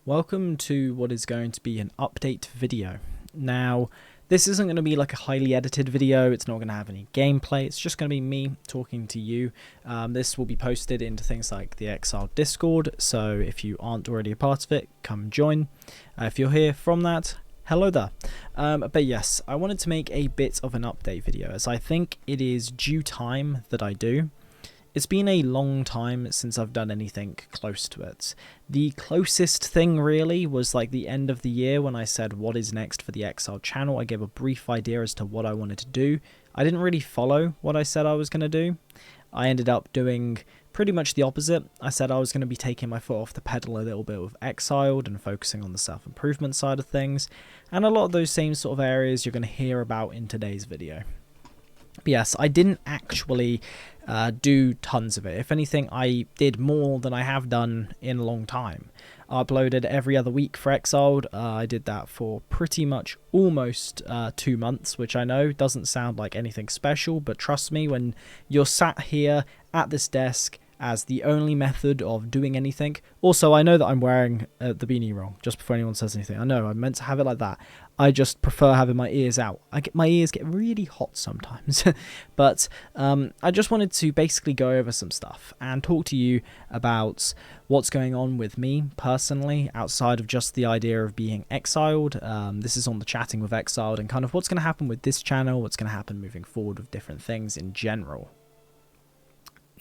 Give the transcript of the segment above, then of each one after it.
Welcome to what is going to be an update video. Now, this isn't going to be like a highly edited video, it's not going to have any gameplay, it's just going to be me talking to you. This will be posted into things like the Exiled Discord, so if you aren't already a part of it, come join. If you're here from that, hello there. But yes, I wanted to make a bit of an update video, as I think it is due time that I do. It's been a long time since I've done anything close to it. The closest thing really was like the end of the year when I said what is next for the Exiled channel. I gave a brief idea as to what I wanted to do. I didn't really follow what I said I was going to do. I ended up doing pretty much the opposite. I said I was going to be taking my foot off the pedal a little bit with Exiled and focusing on the self-improvement side of things. And a lot of those same sort of areas you're going to hear about in today's video. But yes, I didn't actually do tons of it. If anything, I did more than I have done in a long time. I uploaded every other week for Exiled. I did that for pretty much almost 2 months, which I know doesn't sound like anything special, but trust me, when you're sat here at this desk as the only method of doing anything. Also, I know that I'm wearing the beanie wrong, just before anyone says anything. I know, I'm meant to have it like that. I just prefer having my ears out. My ears get really hot sometimes. But I just wanted to basically go over some stuff and talk to you about what's going on with me personally, outside of just the idea of being Exiled. This is on the Chatting with Exiled, and kind of what's going to happen with this channel, what's going to happen moving forward with different things in general.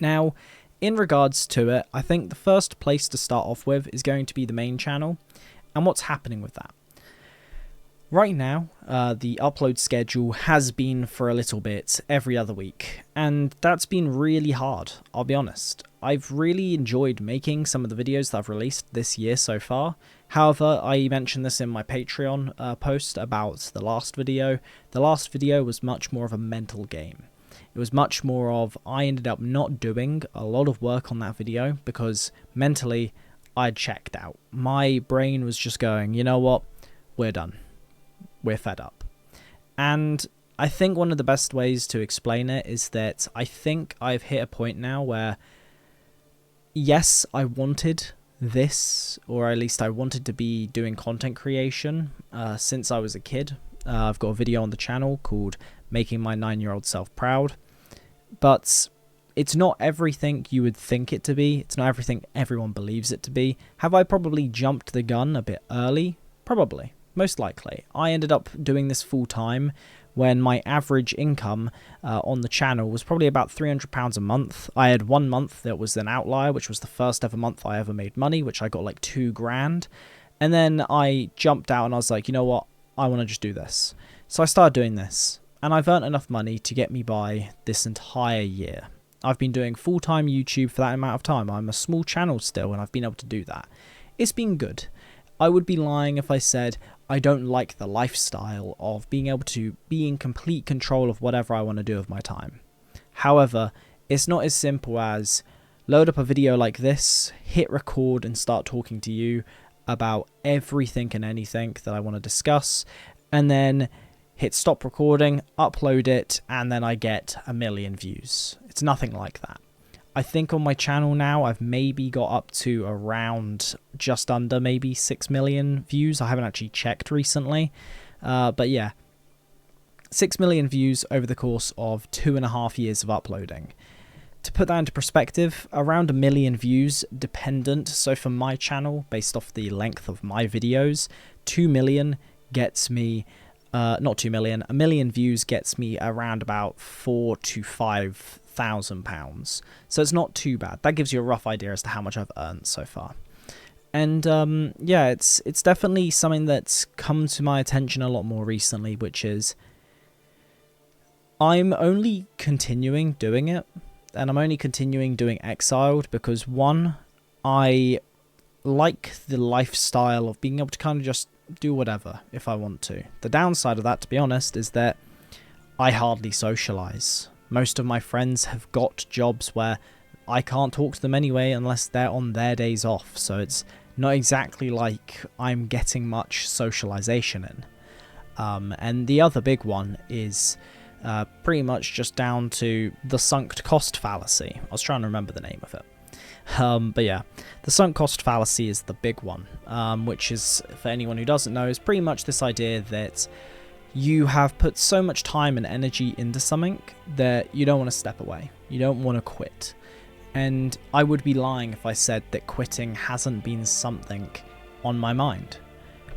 Now, in regards to it, I think the first place to start off with is going to be the main channel and what's happening with that. Right now, the upload schedule has been for a little bit every other week, and that's been really hard, I'll be honest. I've really enjoyed making some of the videos that I've released this year so far. However, I mentioned this in my Patreon post about the last video. The last video was much more of a mental game. It was much more of, I ended up not doing a lot of work on that video because mentally I'd checked out. My brain was just going, you know what, we're done. We're fed up. And I think one of the best ways to explain it is that I think I've hit a point now where, yes, I wanted this, or at least I wanted to be doing content creation since I was a kid. I've got a video on the channel called Making My 9-Year-Old Self Proud. But it's not everything you would think it to be. It's not everything everyone believes it to be. Have I probably jumped the gun a bit early? Probably. Most likely. I ended up doing this full time when my average income on the channel was probably about £300 a month. I had 1 month that was an outlier, which was the first ever month I ever made money, which I got like £2,000. And then I jumped out and I was like, you know what? I want to just do this. So I started doing this. And I've earned enough money to get me by this entire year. I've been doing full-time YouTube for that amount of time. I'm a small channel still, and I've been able to do that. It's been good. I would be lying if I said I don't like the lifestyle of being able to be in complete control of whatever I want to do with my time. However, it's not as simple as load up a video like this, hit record, and start talking to you about everything and anything that I want to discuss, and then hit stop recording, upload it, and then I get 1 million views. It's nothing like that. I think on my channel now, I've maybe got up to around just under maybe 6 million views. I haven't actually checked recently. But yeah, 6 million views over the course of 2.5 years of uploading. To put that into perspective, around 1 million views dependent. So for my channel, based off the length of my videos, 2 million gets me... not 2 million, 1 million views gets me around about £4,000 to £5,000. So it's not too bad. That gives you a rough idea as to how much I've earned so far. And yeah, it's definitely something that's come to my attention a lot more recently, which is I'm only continuing doing it, and I'm only continuing doing Exiled because, one, I like the lifestyle of being able to kind of just do whatever if I want to. The downside of that, to be honest, is that I hardly socialize. Most of my friends have got jobs where I can't talk to them anyway unless they're on their days off, so it's not exactly like I'm getting much socialization in. And the other big one is pretty much just down to the sunk cost fallacy. I was trying to remember the name of it. But yeah, the sunk cost fallacy is the big one, which is, for anyone who doesn't know, is pretty much this idea that you have put so much time and energy into something that you don't want to step away. You don't want to quit. And I would be lying if I said that quitting hasn't been something on my mind,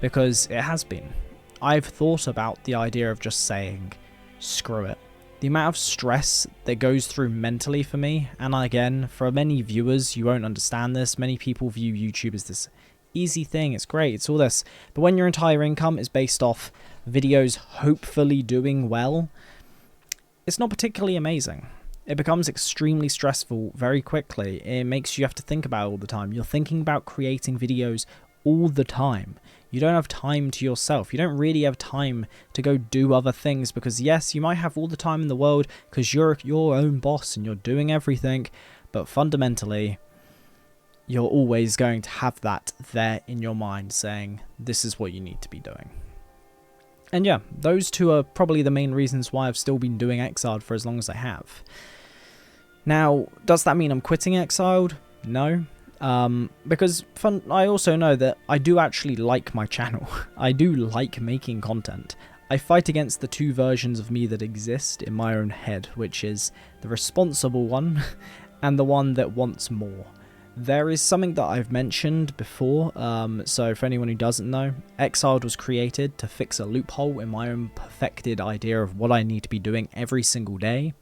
because it has been. I've thought about the idea of just saying, screw it. The amount of stress that goes through mentally for me, and again, for many viewers, you won't understand this. Many people view YouTube as this easy thing, it's great, it's all this. But when your entire income is based off videos hopefully doing well, it's not particularly amazing. It becomes extremely stressful very quickly. It makes you have to think about it all the time. You're thinking about creating videos all the time. You don't have time to yourself. You don't really have time to go do other things, because yes, you might have all the time in the world because you're your own boss and you're doing everything, but fundamentally, you're always going to have that there in your mind saying, this is what you need to be doing. And yeah, those two are probably the main reasons why I've still been doing Exiled for as long as I have. Now, does that mean I'm quitting Exiled? No. Because I also know that I do actually like my channel. I do like making content. I fight against the two versions of me that exist in my own head, which is the responsible one and the one that wants more. There is something that I've mentioned before, so for anyone who doesn't know, Exiled was created to fix a loophole in my own perfected idea of what I need to be doing every single day.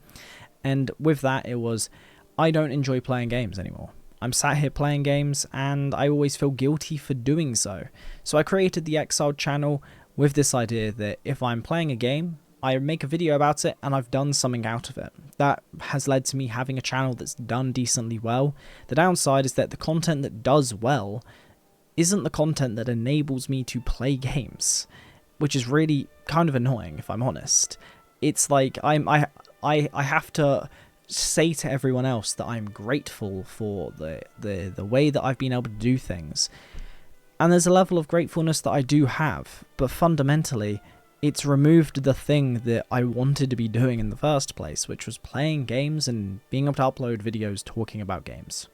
And with that, it was, I don't enjoy playing games anymore. I'm sat here playing games and I always feel guilty for doing so. So I created the Exiled channel with this idea that if I'm playing a game, I make a video about it and I've done something out of it. That has led to me having a channel that's done decently well. The downside is that the content that does well isn't the content that enables me to play games, which is really kind of annoying if I'm honest. It's like I have to say to everyone else that I'm grateful for the way that I've been able to do things. And there's a level of gratefulness that I do have, but fundamentally, it's removed the thing that I wanted to be doing in the first place, which was playing games and being able to upload videos talking about games.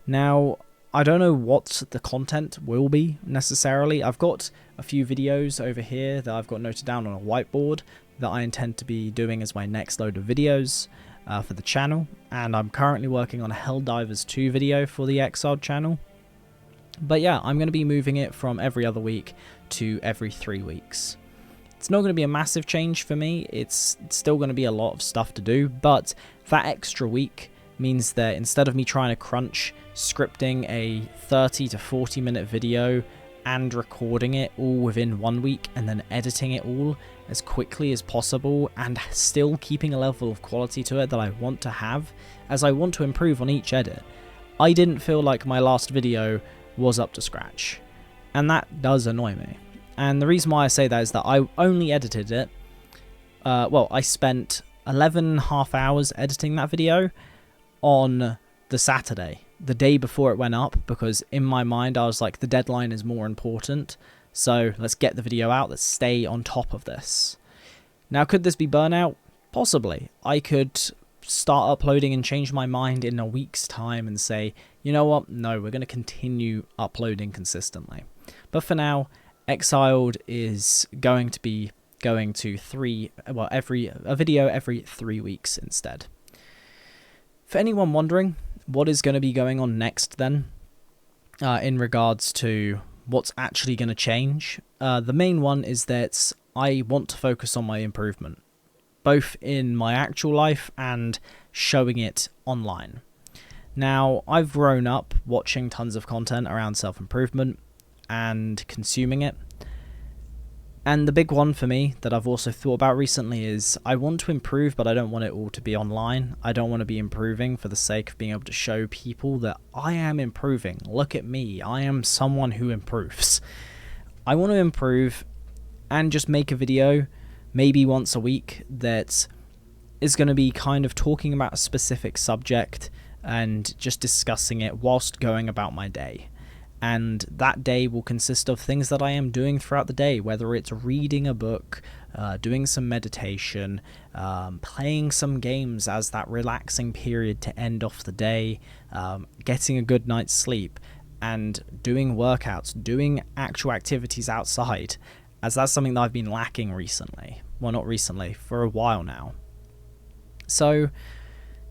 Now, I don't know what the content will be necessarily. I've got a few videos over here that I've got noted down on a whiteboard that I intend to be doing as my next load of videos for the channel, and I'm currently working on a Helldivers 2 video for the Exiled channel. But yeah, I'm going to be moving it from every other week to every 3 weeks. It's not going to be a massive change for me, it's still going to be a lot of stuff to do, but that extra week means that instead of me trying to crunch scripting a 30 to 40 minute video and recording it all within 1 week and then editing it all as quickly as possible and still keeping a level of quality to it that I want to have, as I want to improve on each edit, I didn't feel like my last video was up to scratch, and that does annoy me. And the reason why I say that is that I only edited it, well, I spent 11.5 hours editing that video on the Saturday, the day before it went up, because in my mind I was like, the deadline is more important, so let's get the video out, let's stay on top of this. Now, could this be burnout? Possibly. I could start uploading and change my mind in a week's time and say, you know what, no, we're going to continue uploading consistently. But for now, Exiled is going to be going to a video every 3 weeks instead. For anyone wondering what is going to be going on next then, in regards to what's actually going to change, the main one is that I want to focus on my improvement, both in my actual life and showing it online. Now, I've grown up watching tons of content around self-improvement and consuming it. And the big one for me that I've also thought about recently is I want to improve, but I don't want it all to be online. I don't want to be improving for the sake of being able to show people that I am improving. Look at me. I am someone who improves. I want to improve and just make a video maybe once a week that is going to be kind of talking about a specific subject and just discussing it whilst going about my day. And that day will consist of things that I am doing throughout the day, whether it's reading a book, doing some meditation, playing some games as that relaxing period to end off the day, getting a good night's sleep, and doing workouts, doing actual activities outside, as that's something that I've been lacking recently. Well, not recently, for a while now. So,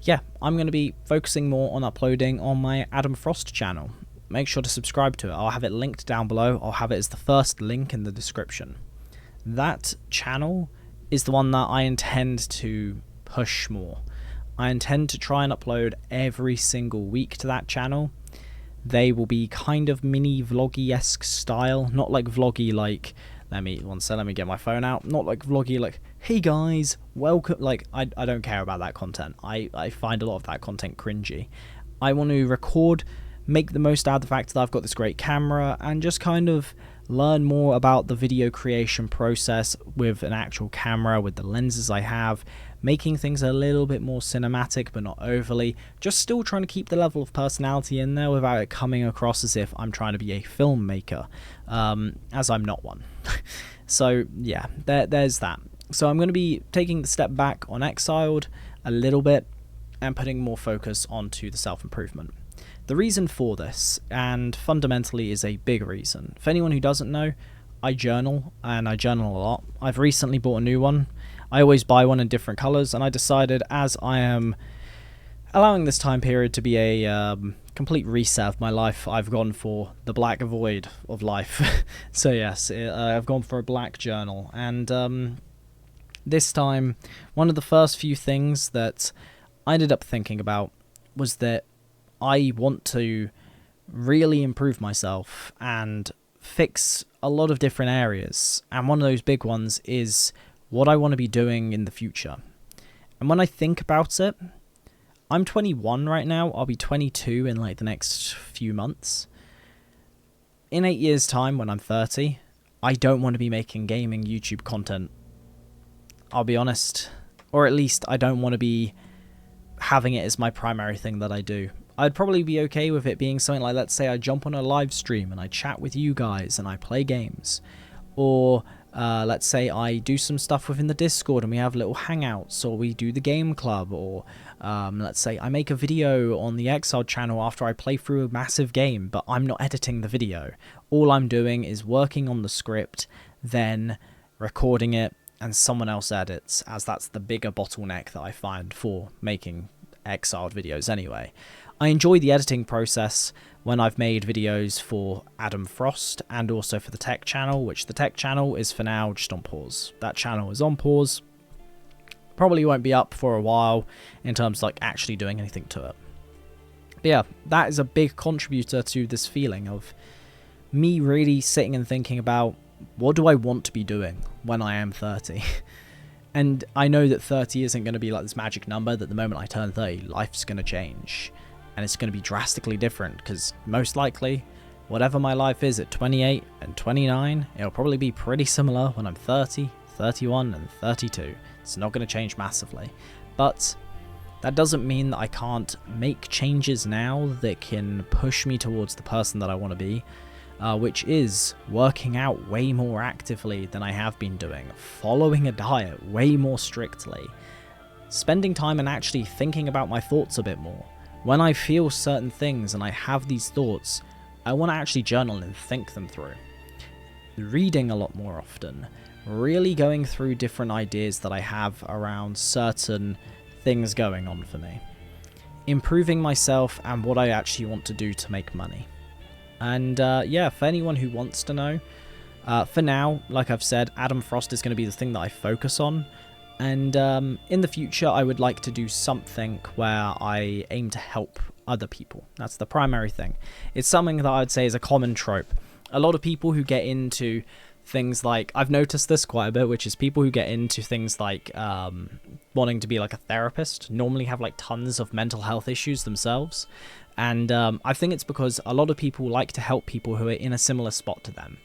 yeah, I'm going to be focusing more on uploading on my Adam Frost channel. Make sure to subscribe to it. I'll have it linked down below. I'll have it as the first link in the description. That channel is the one that I intend to push more. I intend to try and upload every single week to that channel. They will be kind of mini vloggy-esque style, not like vloggy like, let me get my phone out, not like vloggy like, hey guys, welcome, like, I don't care about that content. I find a lot of that content cringy. I want to record, make the most out of the fact that I've got this great camera, and just kind of learn more about the video creation process with an actual camera, with the lenses I have, making things a little bit more cinematic but not overly, just still trying to keep the level of personality in there without it coming across as if I'm trying to be a filmmaker, as I'm not one. So yeah, there's that. So I'm going to be taking the step back on Exiled a little bit and putting more focus onto the self-improvement. The reason for this, and fundamentally is a big reason. For anyone who doesn't know, I journal, and I journal a lot. I've recently bought a new one. I always buy one in different colours, and I decided, as I am allowing this time period to be a complete reset of my life, I've gone for the black void of life. So yes, I've gone for a black journal, and this time, one of the first few things that I ended up thinking about was that I want to really improve myself and fix a lot of different areas, and one of those big ones is what I want to be doing in the future. And when I think about it, I'm 21 right now. I'll be 22 in like the next few months. In 8 years' time, when I'm 30, I don't want to be making gaming YouTube content. I'll be honest. Or at least I don't want to be having it as my primary thing that I do. I'd probably be okay with it being something like, let's say I jump on a live stream and I chat with you guys and I play games. Or let's say I do some stuff within the Discord and we have little hangouts, or we do the game club, or let's say I make a video on the Exiled channel after I play through a massive game, but I'm not editing the video. All I'm doing is working on the script, then recording it, and someone else edits, as that's the bigger bottleneck that I find for making Exiled videos anyway. I enjoy the editing process when I've made videos for Adam Frost and also for the tech channel, which the tech channel is for now just on pause. That channel is on pause. Probably won't be up for a while in terms of like actually doing anything to it. But yeah, that is a big contributor to this feeling of me really sitting and thinking about, what do I want to be doing when I am 30? And I know that 30 isn't going to be like this magic number that the moment I turn 30, life's going to change. And it's going to be drastically different, because most likely, whatever my life is at 28 and 29, it'll probably be pretty similar when I'm 30, 31, and 32. It's not going to change massively. But that doesn't mean that I can't make changes now that can push me towards the person that I want to be, which is working out way more actively than I have been doing, following a diet way more strictly, spending time and actually thinking about my thoughts a bit more. When I feel certain things and I have these thoughts, I want to actually journal and think them through. Reading a lot more often, really going through different ideas that I have around certain things going on for me. Improving myself and what I actually want to do to make money. And yeah, for anyone who wants to know, for now, like I've said, Adam Frost is going to be the thing that I focus on. And in the future, I would like to do something where I aim to help other people. That's the primary thing. It's something that I'd say is a common trope. A lot of people who get into things like, I've noticed this quite a bit, which is people who get into things like wanting to be like a therapist normally have like tons of mental health issues themselves. And I think it's because a lot of people like to help people who are in a similar spot to them,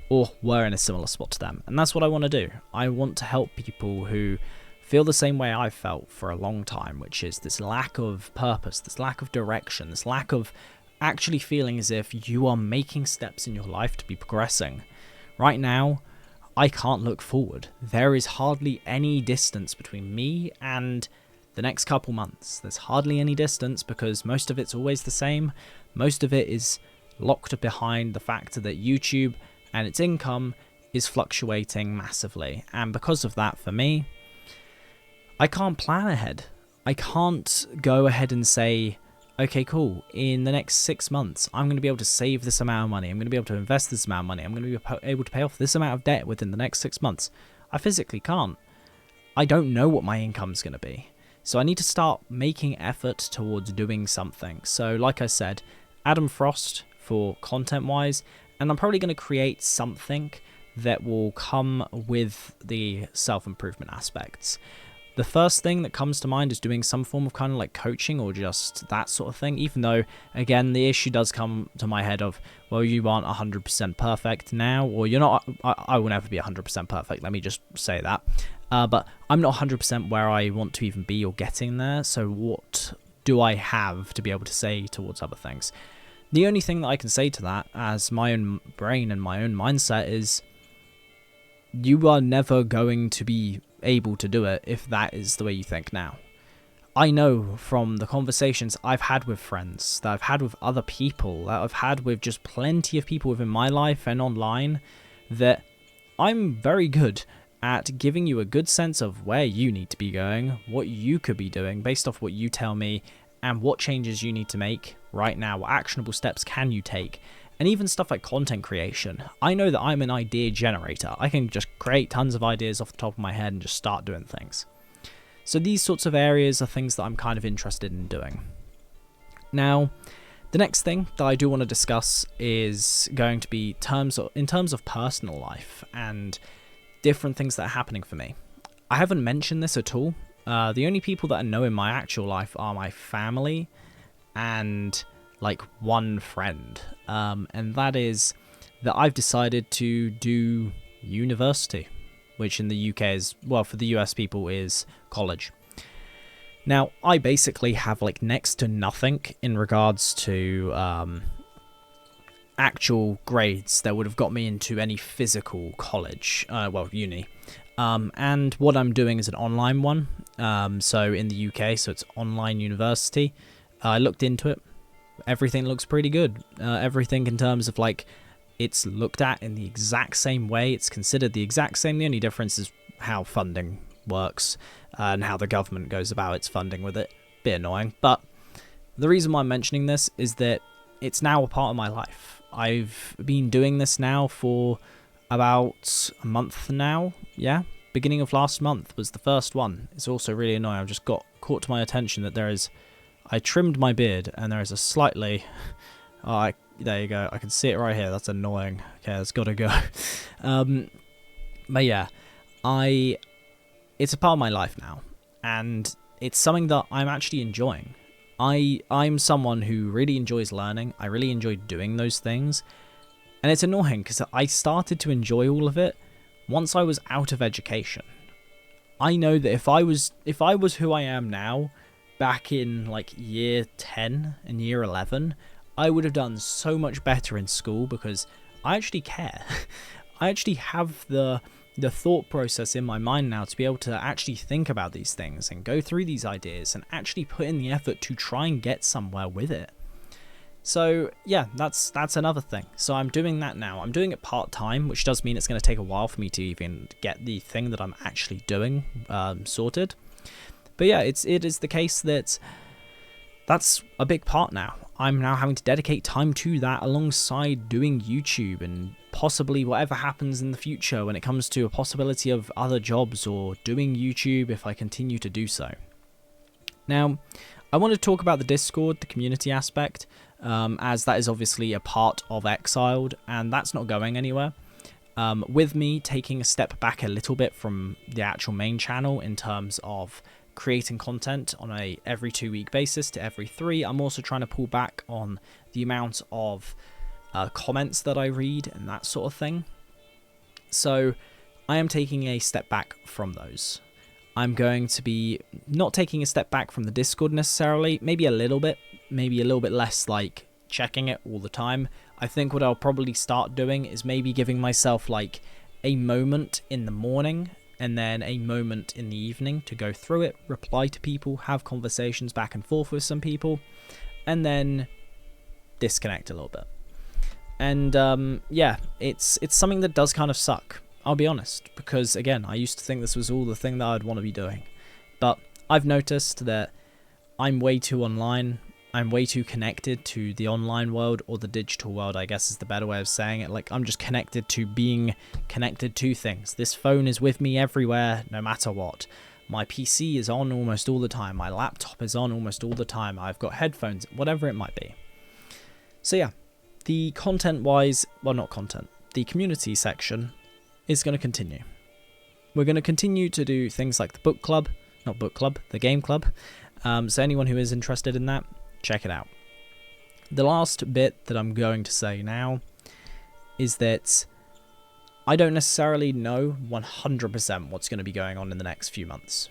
or were in a similar spot to them. And that's what I want to do. I want to help people who feel the same way I've felt for a long time, which is this lack of purpose, this lack of direction, this lack of actually feeling as if you are making steps in your life to be progressing. Right now, I can't look forward. There is hardly any distance between me and the next couple months. There's hardly any distance because most of it's always the same. Most of it is locked behind the fact that YouTube and its income is fluctuating massively. And because of that, for me, I can't plan ahead. I can't go ahead and say, okay, cool, in the next 6 months, I'm going to be able to save this amount of money. I'm going to be able to invest this amount of money. I'm going to be able to pay off this amount of debt within the next 6 months. I physically can't. I don't know what my income's going to be. So I need to start making effort towards doing something. So like I said, Adam Frost for content-wise, and I'm probably going to create something that will come with the self-improvement aspects. The first thing that comes to mind is doing some form of kind of like coaching or just that sort of thing, even though, again, the issue does come to my head of, well, you aren't 100% perfect now, or you're not, I will never be 100% perfect, let me just say that, but I'm not 100% where I want to even be or getting there, so what do I have to be able to say towards other things? The only thing that I can say to that, as my own brain and my own mindset, is you are never going to be able to do it if that is the way you think now. I know from the conversations I've had with friends, that I've had with other people, that I've had with just plenty of people within my life and online, that I'm very good at giving you a good sense of where you need to be going, what you could be doing based off what you tell me, and what changes you need to make right now, what actionable steps can you take. And even stuff like content creation. I know that I'm an idea generator. I can just create tons of ideas off the top of my head and just start doing things. So these sorts of areas are things that I'm kind of interested in doing. Now, the next thing that I do want to discuss is going to be in terms of personal life and different things that are happening for me. I haven't mentioned this at all. The only people that I know in my actual life are my family and like one friend, and that is that I've decided to do university, which in the UK is, well, for the US people is college. Now, I basically have like next to nothing in regards to actual grades that would have got me into any physical college, uni. And what I'm doing is an online one, so in the UK, so it's online university. I looked into it. Everything looks pretty good. Everything in terms of like, it's looked at in the exact same way. It's considered the exact same. The only difference is how funding works and how the government goes about its funding with it. Bit annoying. But the reason why I'm mentioning this is that it's now a part of my life. I've been doing this now for about a month now. Yeah. Beginning of last month was the first one. It's also really annoying. I've just got caught to my attention that I trimmed my beard, and there is a slightly... there you go. I can see it right here. That's annoying. Okay, that's got to go. But yeah, it's a part of my life now, and it's something that I'm actually enjoying. I'm someone who really enjoys learning. I really enjoy doing those things, and it's annoying because I started to enjoy all of it once I was out of education. I know that if I was who I am now, back in like year 10 and year 11, I would have done so much better in school because I actually care. I actually have the thought process in my mind now to be able to actually think about these things and go through these ideas and actually put in the effort to try and get somewhere with it. So yeah, that's another thing. So I'm doing that now. I'm doing it part-time, which does mean it's going to take a while for me to even get the thing that I'm actually doing sorted. But yeah, it is the case that that's a big part now. I'm now having to dedicate time to that alongside doing YouTube and possibly whatever happens in the future when it comes to a possibility of other jobs or doing YouTube if I continue to do so. Now, I want to talk about the Discord, the community aspect, as that is obviously a part of Exiled and that's not going anywhere. With me taking a step back a little bit from the actual main channel in terms of creating content on a every 2 week basis to every 3. I'm also trying to pull back on the amount of comments that I read and that sort of thing. So I am taking a step back from those. I'm going to be not taking a step back from the Discord necessarily, maybe a little bit less like checking it all the time. I think what I'll probably start doing is maybe giving myself like a moment in the morning and then a moment in the evening to go through it, reply to people, have conversations back and forth with some people, and then disconnect a little bit. And yeah, it's something that does kind of suck, I'll be honest, because again, I used to think this was all the thing that I'd want to be doing. But I've noticed that I'm way too online. I'm way too connected to the online world, or the digital world, I guess is the better way of saying it. Like, I'm just connected to being connected to things. This phone is with me everywhere, no matter what. My PC is on almost all the time. My laptop is on almost all the time. I've got headphones, whatever it might be. So yeah, the content-wise, well, not content, the community section is going to continue. We're going to continue to do things like the book club, not book club, the game club. So anyone who is interested in that, check it out. The last bit that I'm going to say now is that I don't necessarily know 100% what's going to be going on in the next few months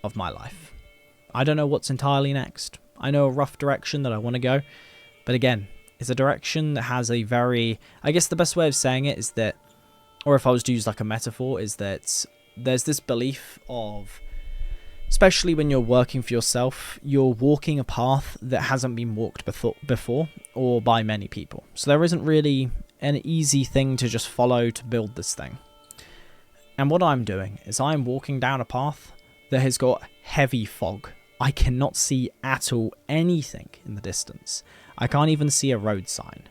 of my life. I don't know what's entirely next. I know a rough direction that I want to go, but again, it's a direction that has a very, I guess the best way of saying it is that, or if I was to use like a metaphor, is that there's this belief of, especially when you're working for yourself, you're walking a path that hasn't been walked before or by many people. So there isn't really an easy thing to just follow to build this thing. And what I'm doing is I'm walking down a path that has got heavy fog. I cannot see at all anything in the distance. I can't even see a road sign.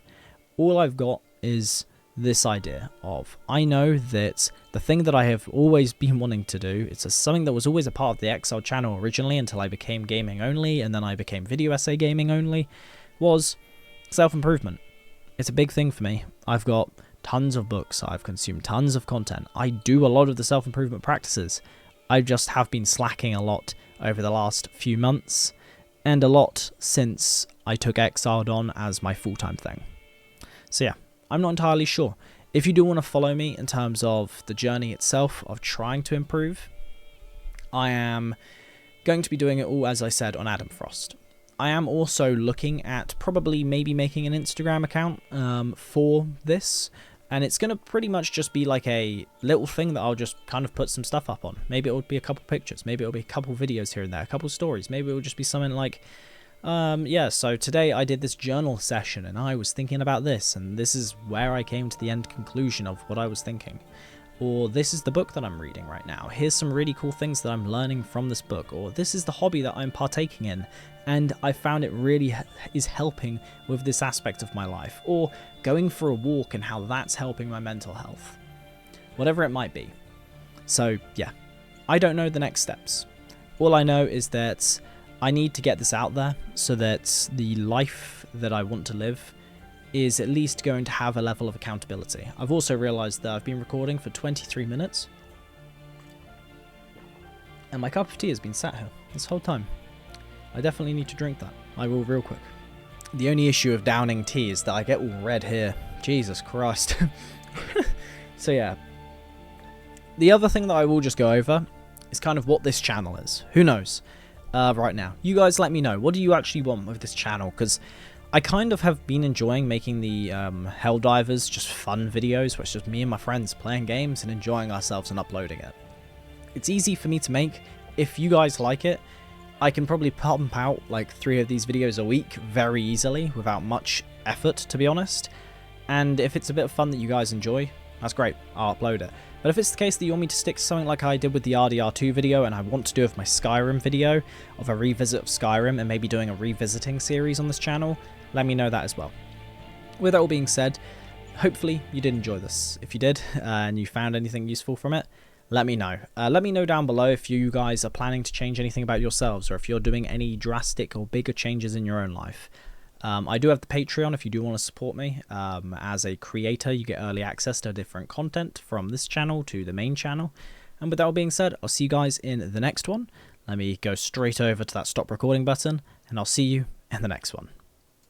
All I've got is this idea of, I know that the thing that I have always been wanting to do, it's something that was always a part of the Exiled channel originally until I became gaming only, and then I became video essay gaming only, was self-improvement. It's a big thing for me. I've got tons of books, I've consumed tons of content, I do a lot of the self-improvement practices. I just have been slacking a lot over the last few months, and a lot since I took Exiled on as my full-time thing. So yeah, I'm not entirely sure. If you do want to follow me in terms of the journey itself of trying to improve, I am going to be doing it all, as I said, on Adam Frost. I am also looking at probably maybe making an Instagram account for this, and it's going to pretty much just be like a little thing that I'll just kind of put some stuff up on. Maybe it will be a couple pictures, maybe it'll be a couple videos here and there, a couple stories, maybe it will just be something like, yeah, so today I did this journal session and I was thinking about this, and this is where I came to the end conclusion of what I was thinking. Or this is the book that I'm reading right now. Here's some really cool things that I'm learning from this book. Or this is the hobby that I'm partaking in, and I found it really is helping with this aspect of my life. Or going for a walk and how that's helping my mental health. Whatever it might be. So yeah, I don't know the next steps. All I know is that I need to get this out there so that the life that I want to live is at least going to have a level of accountability. I've also realised that I've been recording for 23 minutes and my cup of tea has been sat here this whole time. I definitely need to drink that. I will real quick. The only issue of downing tea is that I get all red here. Jesus Christ. So yeah. The other thing that I will just go over is kind of what this channel is. Who knows? Right now. You guys let me know. What do you actually want with this channel? Because I kind of have been enjoying making the Helldivers just fun videos where it's just me and my friends playing games and enjoying ourselves and uploading it. It's easy for me to make. If you guys like it, I can probably pump out like 3 of these videos a week very easily without much effort, to be honest. And if it's a bit of fun that you guys enjoy, that's great, I'll upload it. But if it's the case that you want me to stick to something like I did with the RDR2 video, and I want to do with my Skyrim video, of a revisit of Skyrim and maybe doing a revisiting series on this channel, let me know that as well. With that all being said, hopefully you did enjoy this. If you did, and you found anything useful from it, let me know. Let me know down below if you guys are planning to change anything about yourselves, or if you're doing any drastic or bigger changes in your own life. I do have the Patreon if you do want to support me. As a creator, you get early access to different content from this channel to the main channel. And with that all being said, I'll see you guys in the next one. Let me go straight over to that stop recording button, and I'll see you in the next one.